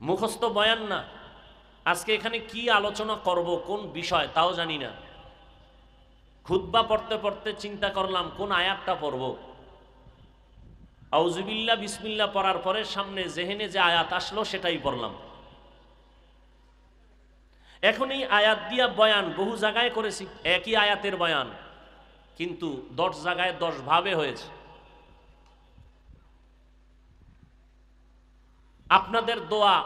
মুখস্থ বয়ান না। আজকে এখানে কি আলোচনা করব, কোন বিষয় তাও জানি না। খুতবা পড়তে পড়তে চিন্তা করলাম কোন আয়াতটা পড়ব। আউযুবিল্লাহ বিসমিল্লাহ পড়ার পরে সামনে জেহেনে যে আয়াত আসলো সেটাই পড়লাম। এখন এই আয়াত দিয়া বয়ান বহু জায়গায় করেছি, একই আয়াতের বয়ান, কিন্তু 10 জায়গায় 10 ভাবে হয়েছে। আপনাদের দোয়া,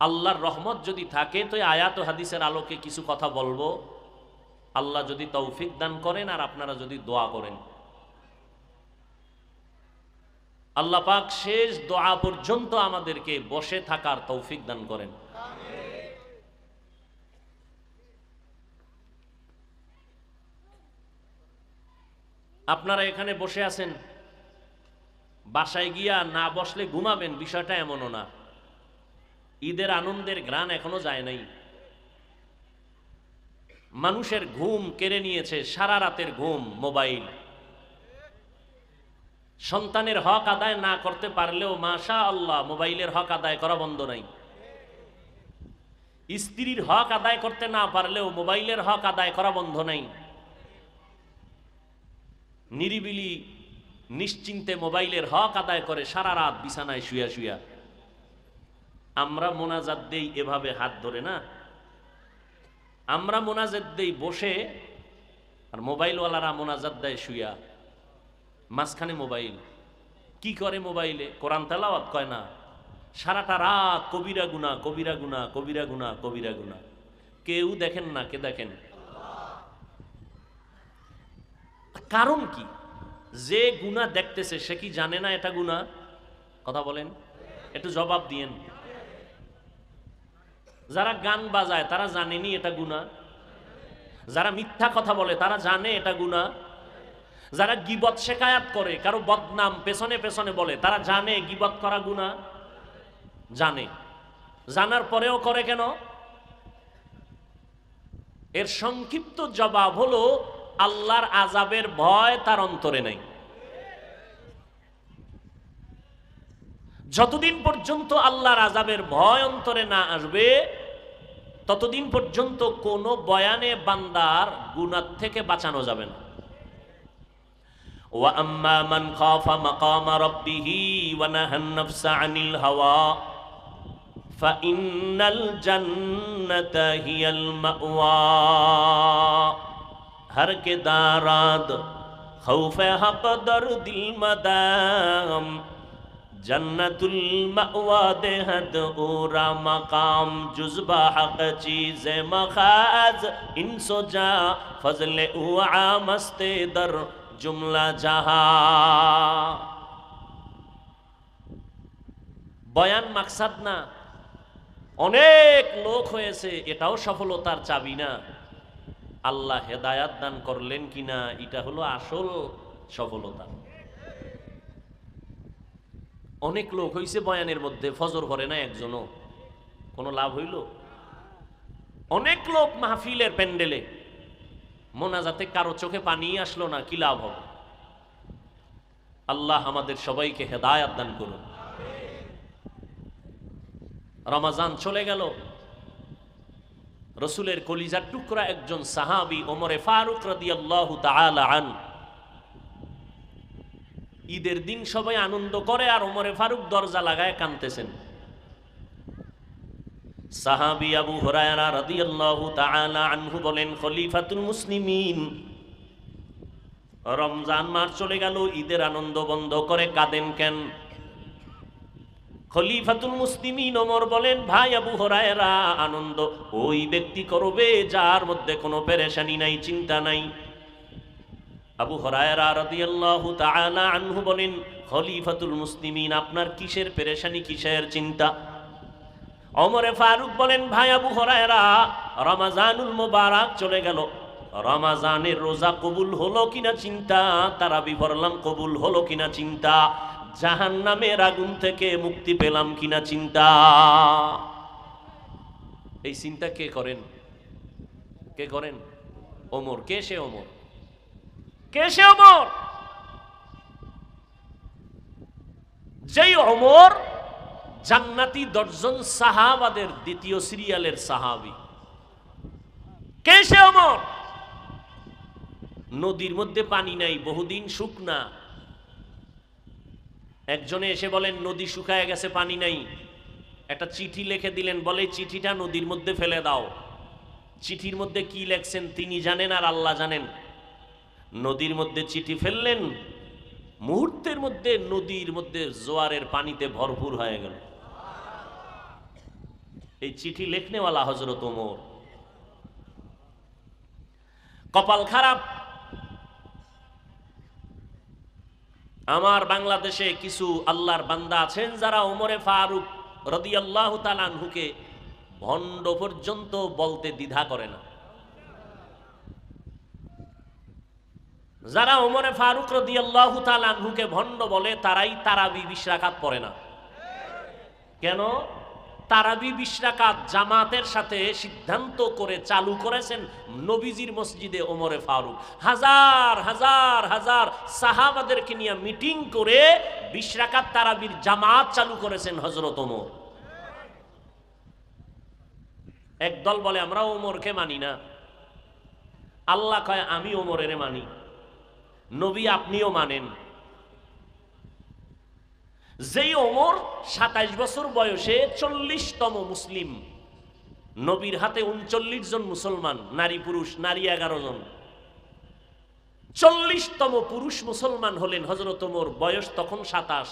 আল্লাহর রহমত যদি থাকে তো আয়াত ও হাদিসের আলোকে কিছু কথা বলবো, আল্লাহ যদি তৌফিক দান করেন আর আপনারা যদি দোয়া করেন। আল্লাহ পাক শেষ দোয়া পর্যন্ত আমাদেরকে বসে থাকার তৌফিক দান করেন। আপনারা এখানে বসে আছেন, বাসায় গিয়া না বসলে ঘুমাবেন বিষয়টা এমনও না। ঈদের আনন্দের ঘ্রাণ এখনো যায় নাই। মানুষের ঘুম কেড়ে নিয়েছে সারা রাতের ঘুম, মোবাইল। সন্তানের হক আদায় না করতে পারলেও মাশা আল্লাহ মোবাইলের হক আদায় করা বন্ধ নাই। স্ত্রীর হক আদায় করতে না পারলেও মোবাইলের হক আদায় করা বন্ধ নাই। নিরিবিলি নিশ্চিন্তে মোবাইলের হক আদায় করে সারা রাত বিছানায় শুয়া শুয়া। আমরা মোনাজাত দেই এভাবে হাত ধরে না, আমরা মোনাজাত দেই বসে, আর মোবাইলওয়ালারা মোনাজাত দেয় শুয়া। মাঝখানে মোবাইল কি করে? মোবাইলে কোরআন তেলাওয়াত কয় না, সারাটা রাত কবিরা গুনাহ কবিরা গুনাহ কবিরা গুনাহ কবিরা গুনাহ। কেউ দেখেন না, কে দেখেন? কারণ কি? যে গুনাহ দেখতেছে সে কি জানে না এটা গুনাহ? কথা বলেন, একটু জবাব দিয়েন। যারা গান বাজায় তারা জানেনি এটা গুনাহ। যারা মিথ্যা কথা বলে তারা জানে এটা গুনাহ। যারা গীবত শেখায়াত করে, কারো বদনাম পেছনে পেছনে বলে, তারা জানে গীবত করা গুনাহ। জানে, জানার পরেও করে কেন? এর সংক্ষিপ্ত জবাব হলো আল্লাহর আযাবের ভয় তার অন্তরে নাই। যতদিন পর্যন্ত আল্লাহর আযাবের ভয় অন্তরে না আসবে ততদিন পর্যন্ত কোনো বয়ানে বান্দার গুনাহ থেকে বাঁচানো যাবে না। ওয়া আম্মা মান খাফা মাকামা রাব্বিহি ওয়া নাহান নাফসা আনিল হাওয়া ফাইন্নাল জান্নাতা হিয়াল মাওয়া। हर के दाराद खौफे हक दर दिल मदाम जन्नतुल मअवा देहद ओरा मकाम जुज़बा हक चीज़ मखाज इंसो जा फजले उआ मस्ते दर जुमला जहा। বয়ান মাকসাদ না, অনেক লোক হয়েছে এটাও সফলতার চাবি না। আল্লাহ হেদায়াত দান করলেন কিনা এটা হলো আসল সফলতা। অনেক লোক হইছে বয়ানের মধ্যে, ফজর করে না একজনও, কোনো লাভ হইল? অনেক লোক মাহফিলের প্যান্ডেলে, মোনাজাতে কারো চোখে পানি আসলো না, কি লাভ হবে? আল্লাহ আমাদের সবাইকে হেদায়াত দান করুন। রমাজান চলে গেল, রসুলের কলিজার টুকরা একজন সাহাবী ওমরে ফারুক রাদিয়াল্লাহু তাআলা আনহু, ঈদের দিন সবাই আনন্দ করে আর ওমরে ফারুক দরজা লাগায় কাঁদতেছেন। সাহাবী আবু হুরায়রা রাদিয়াল্লাহু তাআলা আনহু বলেন, খলিফাতুল মুসলিমিন, রমজান মাস চলে গেল, ঈদের আনন্দ বন্ধ করে কাঁদেন কেন? খলিফাতুল মুসলিমিন ওমর বলেন, ভাই আবু হুরায়রা, আনন্দ ওই ব্যক্তি করবে যার মধ্যে কোনো পেরেশানি নাই, চিন্তা নাই। আবু হুরায়রা রাদিয়াল্লাহু তাআলা আনহু বলেন, খলিফাতুল মুসলিমিন, আপনার কিসের পেরেশানি, কিসের চিন্তা? ওমরে ফারুক বলেন, ভাই আবু হুরায়রা, রমাজানুল মুবারক চলে গেল, রমাজানের রোজা কবুল হলো কিনা চিন্তা, তারাবি পড়লাম কবুল হলো কিনা চিন্তা, জাহান্নামের আগুন থেকে মুক্তি পেলাম কিনা চিন্তা। এই চিন্তা কে করেন? কে করেন? ওমর। কে সে ওমর? কে সে ওমর? যেই ওমর জান্নাতি 10 জন সাহাবাদের দ্বিতীয় সিরিয়ালের সাহাবী। কে সে ওমর? নদীর মধ্যে পানি নাই, বহুদিন শুকনা। একজনে এসে বলেন নদী শুকায় গেছে, পানি নাই। একটা চিঠি লিখে দিলেন, বলে চিঠিটা নদীর মধ্যে ফেলে দাও। চিঠির মধ্যে কি লেখছেন তিনি জানেন আর আল্লাহ জানেন। নদীর মধ্যে চিঠি ফেললেন, মুহূর্তের মধ্যে নদীর মধ্যে জোয়ারের পানিতে ভরপুর হয়ে গেল। এই চিঠি লেখনেওয়ালা হযরত ওমর। কপাল খারাপ, আমার বাংলাদেশে কিছু আল্লাহর বান্দা আছেন যারা ওমরে ফারুক রাদিয়াল্লাহু তাআলা আনহুকে ভণ্ড পর্যন্ত বলতে দ্বিধা করে না। যারা ওমরে ফারুক রাদিয়াল্লাহু তাআলা আনহুকে ভণ্ড বলে তারাই তারাবি 20 রাকাত পড়ে না। কেন? তারাবি 20 রাকাত জামাতের সাথে সিদ্ধান্ত করে চালু করেছেন নবীজির মসজিদে ওমরে ফারুক। হাজার হাজার হাজার সাহাবাদেরকে নিয়ে মিটিং করে 20 রাকাত তারাবির জামাত চালু করেছেন হযরত ওমর। একদল বলে আমরা ওমরকে মানি না। আল্লাহ কয় আমি ওমরের মানি, নবী আপনিও মানেন। যেই ওমর 27 বছর বয়সে 40তম মুসলিম, নবীর হাতে 39 জন মুসলমান, নারী পুরুষ, নারী 11 জন। 40তম পুরুষ মুসলমান হলেন হযরত ওমর, বয়স তখন 27।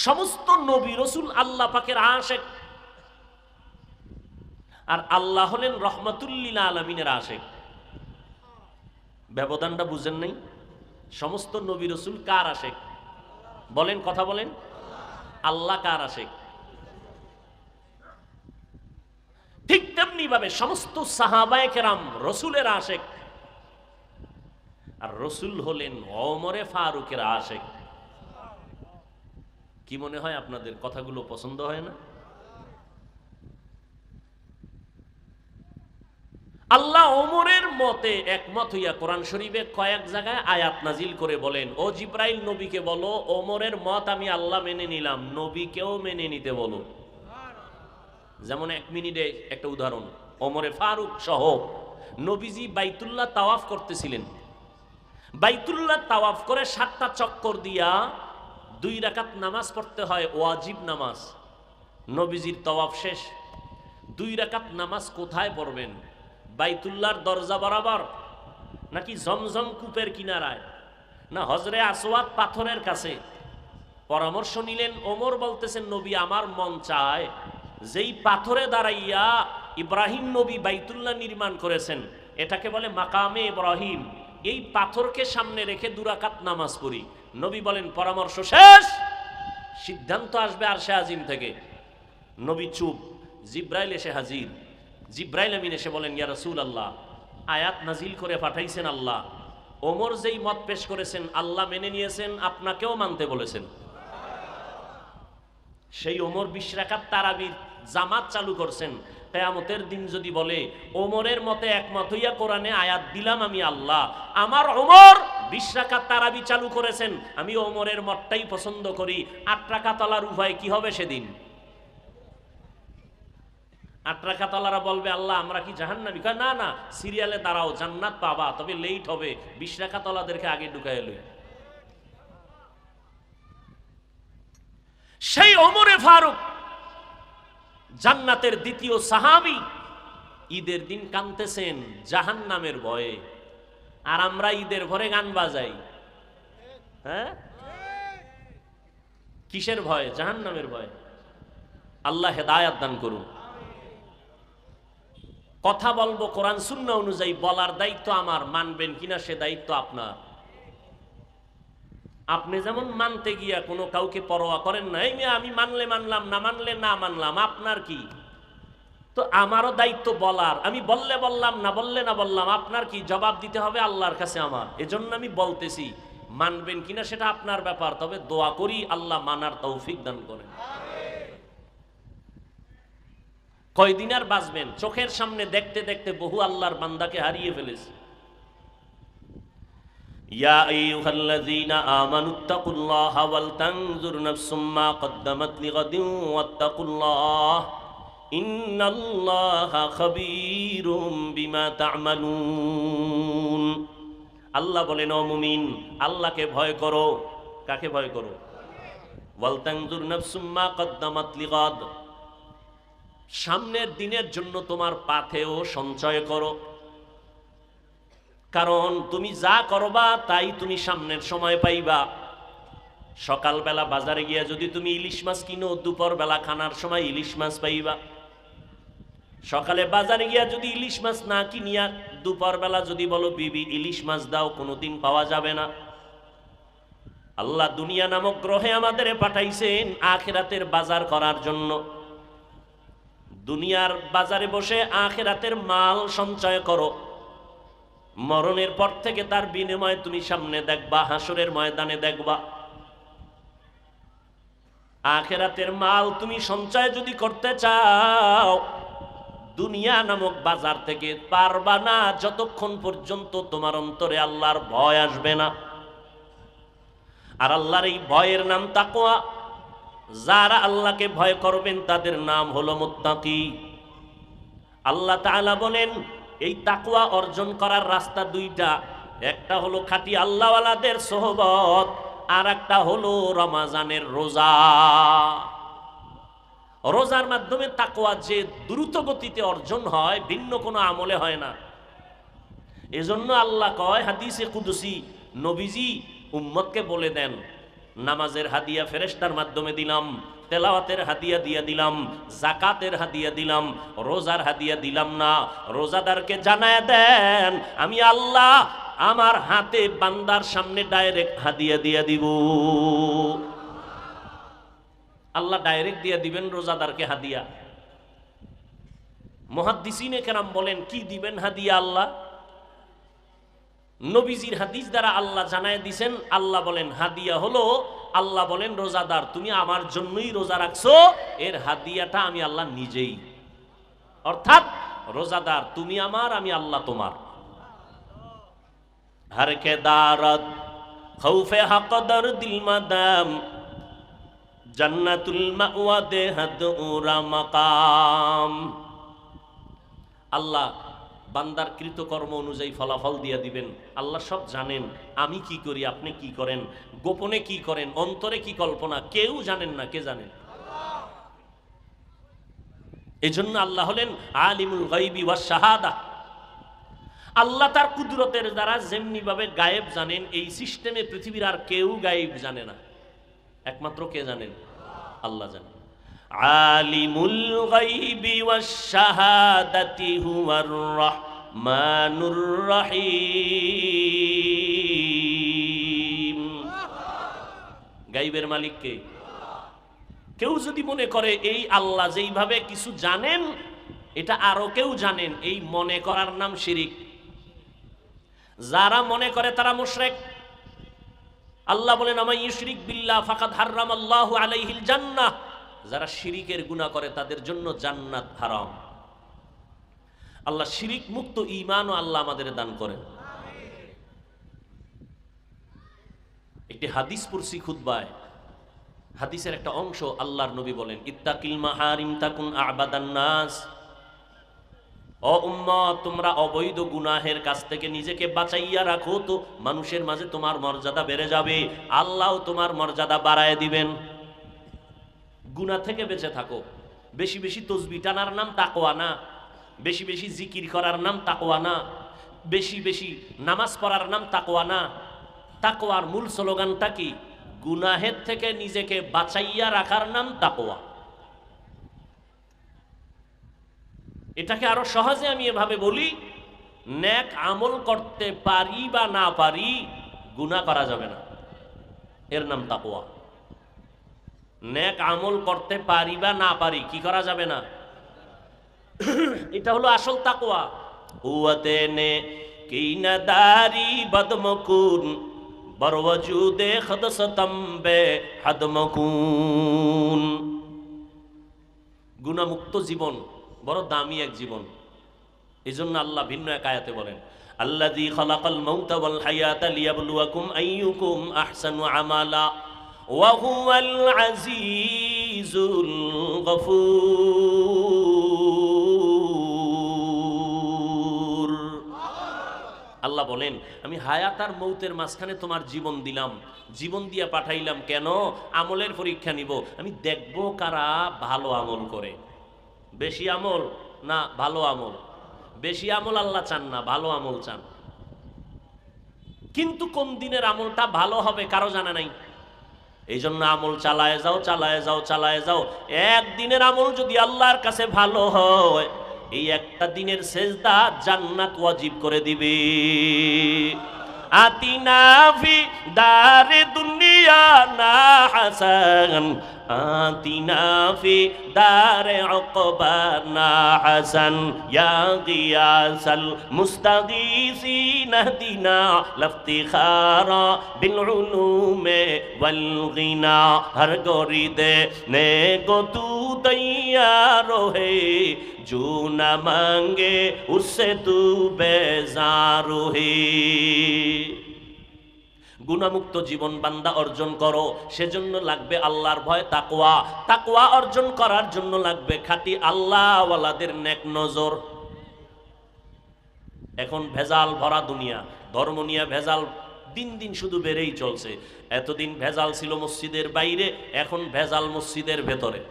সমস্ত নবী রাসূল আল্লাহ পাকের আশিক, আর আল্লাহ হলেন রহমাতুল লিল আলামিনের আশিক। ব্যবধানটা বুঝেন নাই? সমস্ত নবী রাসূল কার আশিক? বলেন, কথা বলেন। আল্লাহ কার আশিক? ঠিক তেমনি ভাবে সমস্ত সাহাবায়ে কেরাম রাসূলের আশিক, আর রাসূল হলেন ওমরে ফারুকের আশিক। কি মনে হয় আপনাদের কথাগুলো পছন্দ হয় না? আল্লাহ ওমরের মতে একমত হইয়া কোরআন শরীফে কয়েক জায়গায় আয়াত নাজিল করে বলেন, ও জিব্রাইল নবীকে বলো ওমরের মত আমি আল্লাহ মেনে নিলাম, নবীকেও মেনে নিতে বলো। যেমন 1 মিনিটে একটা উদাহরণ, ওমরে ফারুক সহ নবীজি বাইতুল্লাহ তাওয়াফ করতেছিলেন। বাইতুল্লাহ তাওয়াফ করে 7টা চক্কর দিয়া 2 রাকাত নামাজ পড়তে হয়, ওয়াজিব নামাজ। নবীজির তাওয়াফ শেষ, 2 রাকাত নামাজ কোথায় পড়বেন? বাইতুল্লাহর দরজা বরাবর, নাকি জমজম কূপের কিনারায়, না হজরে আসওয়াদ পাথরের কাছে? পরামর্শ নিলেন। ওমর বলতেছেন নবী আমার মন চায় যেই পাথরে দাঁড়াইয়া ইব্রাহিম নবী বাইতুল্লাহ নির্মাণ করেছেন, এটাকে বলে মাকামে ইব্রাহিম, এই পাথরকে সামনে রেখে 2 রাকাত নামাজ পড়ি। নবী বলেন পরামর্শ শেষ, সিদ্ধান্ত আসবে আরশে আজিম থেকে। নবী চুপ। জিব্রাইল এসে হাজির। জিব্রাইল আমিন এসে বলেন ইয়া রাসূলুল্লাহ, আয়াত নাজিল করে পাঠাইছেন আল্লাহ, ওমর যেই মত পেশ করেছেন আল্লাহ মেনে নিয়েছেন, আপনাকেও মানতে বলেছেন। সেই ওমর 20 রাকাত তারাবির জামাত চালু করছেন। কিয়ামতের দিন যদি বলে ওমরের মতে একমত হইয়া কোরআনে আয়াত দিলাম আমি আল্লাহ, আমার ওমর 20 রাকাত তারাবি চালু করেছেন, আমি ওমরের মতটাই পছন্দ করি, 8 রাকাত আলার উভয় কি হবে সেদিন? 8 রাকাত আলারা বলবে আল্লাহ আমরা কি জাহান্নামী? কয় না না, সিরিয়ালে দাঁড়াও, জান্নাত পাবা, তবে লেট হবে, 20 রাকাত আলাদেরকে আগে ঢুকায় লই। সেই ওমরে ফারুক জান্নাতের দ্বিতীয় সাহাবী, ঈদের দিন কাঁদতেছেন জাহান্নামের ভয়ে, আর আমরা ঈদের ভরে গান বাজাই। হ্যাঁ, কিসের ভয়? জাহান্নামের ভয়। আল্লাহ হেদায়েত দান করুন। কথা বলবো কোরআন সুন্নাহ অনুযায়ী, বলার দায়িত্ব আমার, মানবেন কিনা সে দায়িত্ব আপনার। আপনি যেমন মানতে গিয়া কোনো কাউকে পরোয়া করেন না, এই আমি মানলে মানলাম, না মানলে না মানলাম, আপনার কি? তো আমারও দায়িত্ব বলার, আমি বললে বললাম, না বললে না বললাম, আপনার কি? জবাব দিতে হবে আল্লাহর কাছে আমার। এজন্য আমি বলতেছি, মানবেন কিনা সেটা আপনার ব্যাপার, তবে দোয়া করি আল্লাহ মানার তৌফিক দান করেন। কয়দিন আর বাঁচবেন? চোখের সামনে দেখতে দেখতে বহু আল্লাহর বান্দাকে হারিয়ে ফেলেছে। ইয়া আইয়ুহাল্লাযীনা আমানুত্তাকুল্লাহা ওয়াল তানজুর নাফসুম মা কদ্দামাত লিগাদিন ওয়াত্তাকুল্লাহ ইন্নাল্লাহা খাবীরুম বিমা তা'মালুন। আল্লাহ বলেন, ও মুমিন, আল্লাহকে ভয় করো। কাকে ভয় করো? ওয়াল তানজুর নাফসুম মা কদ্দামাত লিগাদ, সামনের দিনের জন্য তোমার পাথেও সঞ্চয় করো। কারণ তুমি যা করবা তাই তুমি সামনের সময় পাইবা। সকালবেলা বাজারে গিয়া যদি তুমি ইলিশ মাছ কিনো, দুপুর বেলা খানার সময় ইলিশ মাছ পাইবা। সকালে বাজারে গিয়া যদি ইলিশ মাছ না কিনিয়া দুপুর বেলা যদি বলো বিবি ইলিশ মাছ দাও, কোনোদিন পাওয়া যাবে না। আল্লাহ দুনিয়া নামক গ্রহে আমাদের পাঠাইছেন আখিরাতের বাজার করার জন্য। দুনিয়ার বাজারে বসে আখিরাতের মাল সঞ্চয় করো। মরণের পর থেকে তার বিনিময়ে তুমি সামনে দেখবা, হাসরের ময়দানে দেখবা। আখিরাতের মাল তুমি সঞ্চয় যদি করতে চাও, দুনিয়া নামক বাজার থেকে পারবা না যতক্ষণ পর্যন্ত তোমার অন্তরে আল্লাহর ভয় আসবে না। আর আল্লাহর এই ভয়ের নাম তাকওয়া। যারা আল্লাহকে ভয় করবেন তাদের নাম হলো মুত্তাকি। আল্লাহ তাআলা বলেন, এই তাকওয়া অর্জন করার রাস্তা দুইটা। একটা হলো খাঁটি আল্লাহওয়ালাদের সোহবত, আর একটা হলো রমাজানের রোজা। রোজার মাধ্যমে তাকওয়া যে দ্রুত গতিতে অর্জন হয়, ভিন্ন কোনো আমলে হয় না। এজন্য আল্লাহ কয় হাদিসে কুদসি, নবীজি উম্মতকে বলে দেন, নামাজের হাদিয়া ফেরেশতার মাধ্যমে দিলাম, তেলাওয়াতের হাদিয়া দিয়া দিলাম, যাকাতের হাদিয়া দিলাম, রোজার হাদিয়া দিলাম না। রোজাদারকে জানায় দেন, আমি আল্লাহ আমার হাতে বান্দার সামনে ডাইরেক্ট হাদিয়া দিয়া দিব। আল্লাহ ডাইরেক্ট দিয়ে দিবেন রোজাদারকে হাদিয়া। মুহাদ্দিসিনে কেরাম বলেন, কি দিবেন হাদিয়া আল্লাহ? নবীজির হাদিস দ্বারা আল্লাহ জানায় দিছেন। আল্লাহ বলেন হাদিয়া হলো, আল্লাহ বলেন রোজাদার তুমি আমার জন্যই রোজা রাখছো, এর হাদিয়াটা আমি আল্লাহ নিজেই। অর্থাৎ রোজাদার তুমি আমার, আমি আল্লাহ তোমার। হরকে দারত খৌফে হকদর দিল মাদাম জান্নাতুল মাওয়া দেহাদ উরা মাকাম। আল্লাহ বান্দার কৃতকর্ম অনুযায়ী ফলাফল দিয়ে দিবেন। আল্লাহ সব জানেন, আমি কি করি, আপনি কি করেন, গোপনে কি করেন, অন্তরে কি কল্পনা, কেউ জানেন না। কে জানেন? এজন্য আল্লাহ হলেন আলিমুল গায়বি ওয়াস শাহাদা। আল্লাহ তার কুদরতের দ্বারা যেমনি ভাবে গায়েব জানেন, এই সিস্টেমে পৃথিবীর আর কেউ গায়েব জানে না। একমাত্র কে জানেন? আল্লাহ জানেন। আলিমুল গায়বি ওয়াস শাহাদাতি হুয়ার রাহমানুর রহিম। গায়বের মালিক কে? কেউ যদি মনে করে এই আল্লাহ যেইভাবে কিছু জানেন এটা আরো কেউ জানেন, এই মনে করার নাম শিরিক। যারা মনে করে তারা মুশরিক। আল্লাহ বলেন আমা ইউশরিক বিল্লাহ ফাকাদ হারামাল্লাহু আলাইহিল জান্নাহ। যারা শিরিকের গুনাহ করে তাদের জন্য জান্নাত হারাম। আল্লাহ শিরিক মুক্ত ঈমানও আল্লাহ আমাদের দান করেন। একটি হাদিস পড়ছি খুতবায়, হাদিসের একটা অংশ আল্লাহর নবী বলেন ইত্তাকিল মাহারিম তাকুন আবাদান নাস। ও উম্মত, তোমরা অবৈধ গুনাহের কাছ থেকে নিজেকে বাঁচাইয়া রাখো, তো মানুষের মাঝে তোমার মর্যাদা বেড়ে যাবে, আল্লাহও তোমার মর্যাদা বাড়ায় দিবেন। গুনাহ থেকে বেঁচে থাকো। বেশি বেশি তসবিহ টানার নাম তাকওয়া না, বেশি বেশি জিকির করার নাম তাকওয়া না, বেশি বেশি নামাজ পড়ার নাম তাকওয়া না। তাকওয়ার মূল স্লোগানটা কি? গুনাহের থেকে নিজেকে বাঁচাইয়া রাখার নাম তাকওয়া। এটাকে আরো সহজে আমি এভাবে বলি, নেক আমল করতে পারি বা না পারি, গুনাহ করা যাবে না, এর নাম তাকওয়া। নেক আমল করতে পারি বা না পারি, কি করা যাবে না, এটা হলো আসল তাকওয়া। হুয়াতে নে কিনাদারি বদমকুন বরওয়াজুদে খদসতম্বে হাদমকুন। গুনাহমুক্ত জীবন বড় দামি এক জীবন। এই জন্য আল্লাহ ভিন্ন এক আয়াতে বলেন আল্লাযী খালাকাল মাউতা ওয়াল হায়াতা লিয়াবলুয়াকুম আইয়ুকুম আহসানু আমালা ওয়া হুয়াল আজিজুল গফুর। আল্লাহ বলেন আমি হায়াত আর মৌতের মাঝখানে তোমার জীবন দিলাম, জীবন দিয়ে পাঠাইলাম কেন? আমলের পরীক্ষা নিব, আমি দেখব কারা ভালো আমল করে। বেশি আমল না ভালো আমল? বেশি আমল আল্লাহ চান না, ভালো আমল চান। কিন্তু কোন দিনের আমলটা ভালো হবে কারো জানা নাই। এই জন্য আমল চালায় যাও, চালায় যাও, চালায় যাও। একদিনের আমল যদি আল্লাহর কাছে ভালো হয়, এই একটা দিনের সেজদা জান্নাত ওয়াজিব করে দিবে। আতিনা ফি দারে দুনিয়া না হাসান, আতিনা ফি দারে উকবা না হাসান, ইয়া গিয়াসাল মুস্তাগীসিন দিনা লফতিখারা বিল উলুমে ওয়াল গিনা, হর গরিদে নে গো তু তৈয়ার হে, जो न मांगे उससे तू बेजार है। গুনাহমুক্ত জীবন বান্দা অর্জন করো, সেজন্য লাগবে আল্লাহর ভয়, তাকওয়া। তাকওয়া অর্জন করার জন্য লাগবে খাঁটি আল্লাহওয়ালাদের নেক নজর। এখন ভেজাল ভরা দুনিয়া, ধর্ম নিয়ে ভেজাল দিন দিন শুধু বেড়েই চলছে। এতদিন ভেজাল ছিল মসজিদের বাইরে, এখন ভেজাল মসজিদের ভেতরে।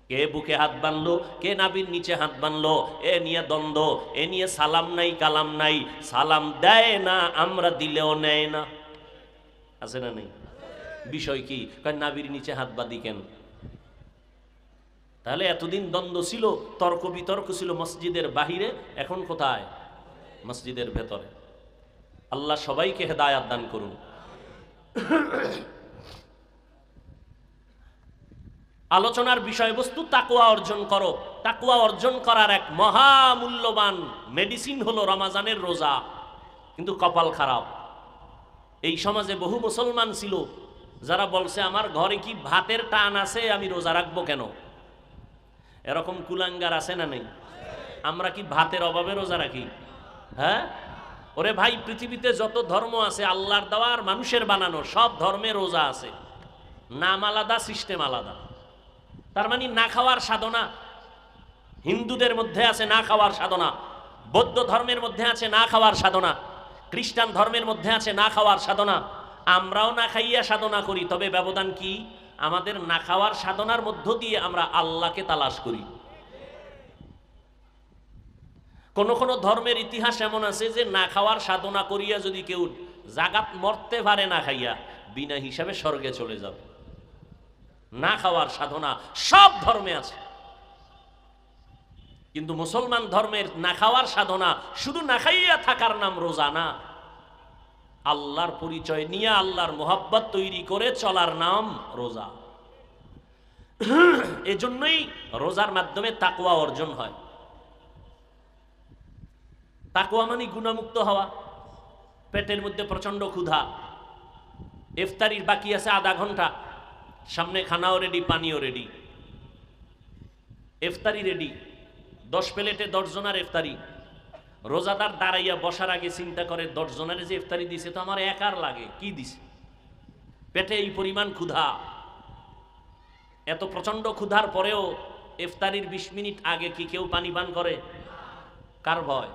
কে বুকে হাত বানলো, কে নাভির নিচে হাত বানলো, এ নিয়ে দ্বন্দ্ব, এ নিয়ে সালাম নাই কালাম নাই। সালাম দেয় না, আমরা দিলেও নেয় না, আছে না নেই? বিষয় কি? নাভির নিচে হাত বাঁধি কেন? তাহলে এতদিন দ্বন্দ্ব ছিল, তর্ক বিতর্ক ছিল মসজিদের বাহিরে, এখন কোথায়? মসজিদের ভেতরে। আল্লাহ সবাইকে হেদায়াত দান করুন। আলোচনার বিষয়বস্তু তাকওয়া অর্জন করো। তাকওয়া অর্জন করার এক মহামূল্যবান মেডিসিন হলো রমাজানের রোজা। কিন্তু কপাল খারাপ, এই সমাজে বহু মুসলমান ছিল যারা বলছে আমার ঘরে কি ভাতের টান আছে, আমি রোজা রাখবো কেন? এরকম কুলাঙ্গার আছে না নেই? আমরা কি ভাতের অভাবে রোজা রাখি? হ্যাঁ ওরে ভাই, পৃথিবীতে যত ধর্ম আছে আল্লাহর দেওয়ার মানুষের বানানো, সব ধর্মে রোজা আছে। নাম আলাদা, সিস্টেম আলাদা। তার মানে না খাওয়ার সাধনা হিন্দুদের মধ্যে আছে, না খাওয়ার সাধনা বৌদ্ধ ধর্মের মধ্যে আছে, না খাওয়ার সাধনা খ্রিস্টান ধর্মের মধ্যে আছে, না খাওয়ার সাধনা। আমরাও না খাইয়া সাধনা করি, তবে ব্যবধান কি? আমাদের না খাওয়ার সাধনার মধ্য দিয়ে আমরা আল্লাহকে তালাশ করি। কোন কোন ধর্মের ইতিহাস এমন আছে যে না খাওয়ার সাধনা করিয়া যদি কেউ জাগাত মরতে পারে না খাইয়া, বিনা হিসাবে স্বর্গে চলে যাবে। না খাওয়ার সাধনা সব ধর্মে আছে, কিন্তু মুসলমান ধর্মের না খাওয়ার সাধনা শুধু না খাইয়া থাকার নাম রোজা না, আল্লাহর পরিচয় নিয়ে আল্লাহর মোহাব্বত তৈরি করে চলার নাম রোজা। এজন্যই রোজার মাধ্যমে তাকওয়া অর্জন হয়। তাকওয়া মানে গুনাহমুক্ত হওয়া। পেটের মধ্যে প্রচন্ড ক্ষুধা, ইফতারির বাকি আছে আধা ঘন্টা, সামনে খানাও রেডি, পানিও রেডি, ইফতারি রেডি, 10 প্লেটে 10 জনের ইফতারি। রোজাদার দাঁড়াইয়া বসার আগে চিন্তা করে 10 জনের যে ইফতারি দিছে তো আমার একার লাগে, কি দিছে? পেটে এই পরিমাণ ক্ষুধা। এত প্রচন্ড ক্ষুধার পরেও ইফতারির 20 মিনিট আগে কি কেউ পানি পান করে? কার ভয়?